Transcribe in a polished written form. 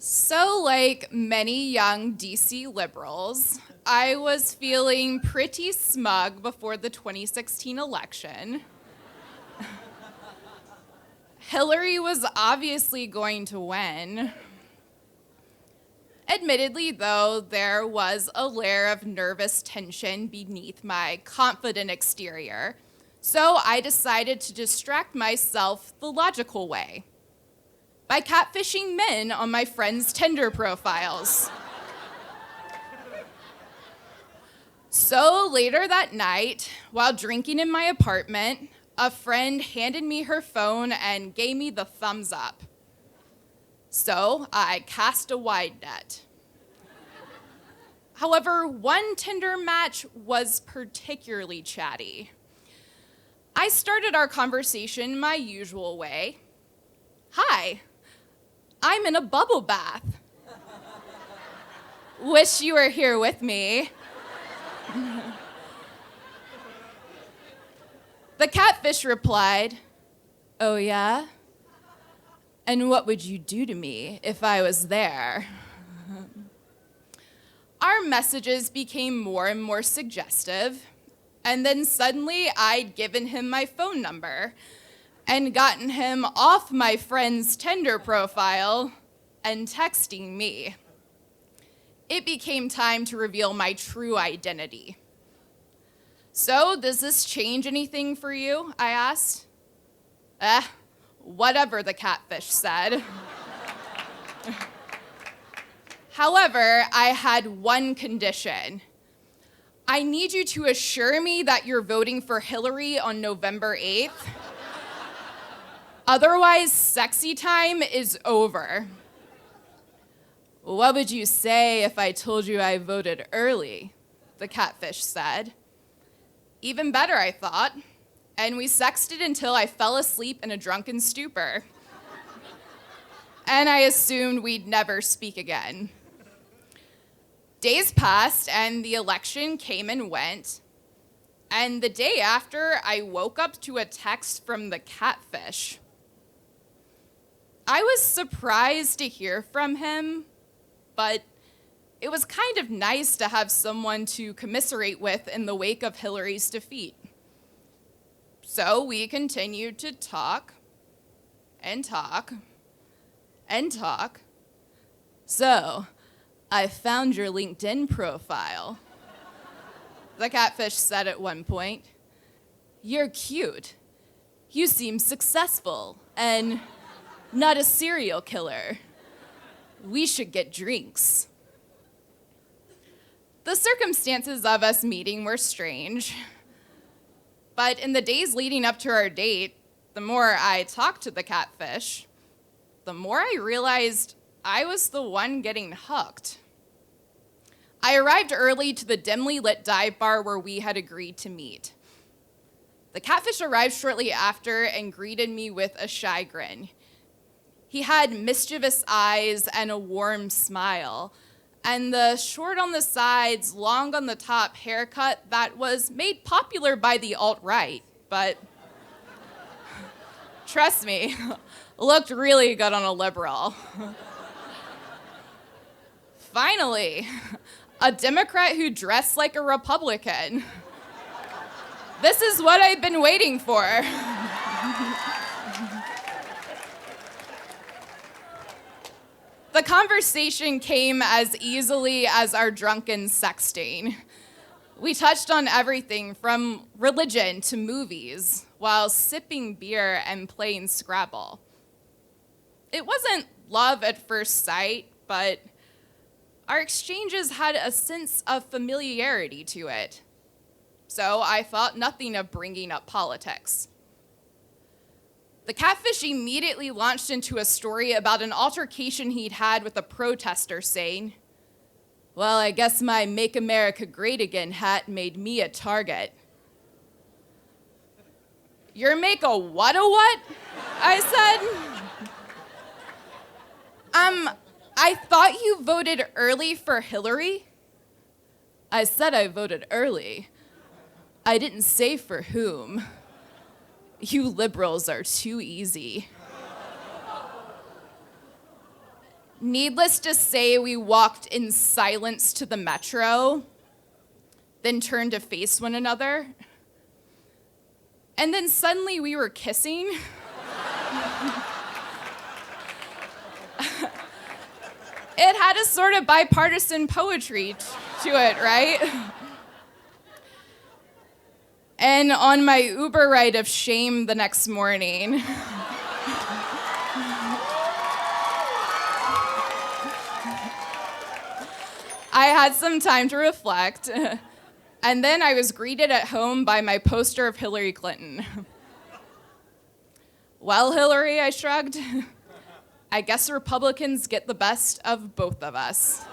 So, like many young DC liberals, I was feeling pretty smug before the 2016 election. Hillary was obviously going to win. Admittedly, though, there was a layer of nervous tension beneath my confident exterior, so I decided to distract myself the logical way by catfishing men on my friends' Tinder profiles. So later that night, while drinking in my apartment, a friend handed me her phone and gave me the thumbs up. So I cast a wide net. However, one Tinder match was particularly chatty. I started our conversation my usual way. Hi, I'm in a bubble bath. Wish you were here with me. The catfish replied, "Oh yeah? And what would you do to me if I was there?" Our messages became more and more suggestive, and then suddenly I'd given him my phone number and gotten him off my friend's Tinder profile and texting me. It became time to reveal my true identity. "So, does this change anything for you?" I asked. Whatever, the catfish said. However, I had one condition. I need you to assure me that you're voting for Hillary on November 8th. Otherwise, sexy time is over. "What would you say if I told you I voted early?" the catfish said. Even better, I thought, and we sexted until I fell asleep in a drunken stupor. And I assumed we'd never speak again. Days passed, and the election came and went. And the day after, I woke up to a text from the catfish. I was surprised to hear from him, but it was kind of nice to have someone to commiserate with in the wake of Hillary's defeat. So we continued to talk and talk and talk. "So, I found your LinkedIn profile," the catfish said at one point. "You're cute. You seem successful and not a serial killer. We should get drinks." The circumstances of us meeting were strange, but in the days leading up to our date, the more I talked to the catfish, the more I realized I was the one getting hooked. I arrived early to the dimly lit dive bar where we had agreed to meet. The catfish arrived shortly after and greeted me with a shy grin. He had mischievous eyes and a warm smile, and the short on the sides, long on the top haircut that was made popular by the alt-right, but trust me, looked really good on a liberal. Finally, a Democrat who dressed like a Republican. This is what I've been waiting for. The conversation came as easily as our drunken sexting. We touched on everything from religion to movies while sipping beer and playing Scrabble. It wasn't love at first sight, but our exchanges had a sense of familiarity to it. So I thought nothing of bringing up politics. The catfish immediately launched into a story about an altercation he'd had with a protester, saying, "Well, I guess my Make America Great Again hat made me a target." "Your make a what a what?" I said. I thought you voted early for Hillary." "I said I voted early. I didn't say for whom. You liberals are too easy." Needless to say, we walked in silence to the metro, then turned to face one another. And then suddenly we were kissing. It had a sort of bipartisan poetry to it, right? And on my Uber ride of shame the next morning, I had some time to reflect, and then I was greeted at home by my poster of Hillary Clinton. Well, Hillary, I shrugged. I guess Republicans get the best of both of us.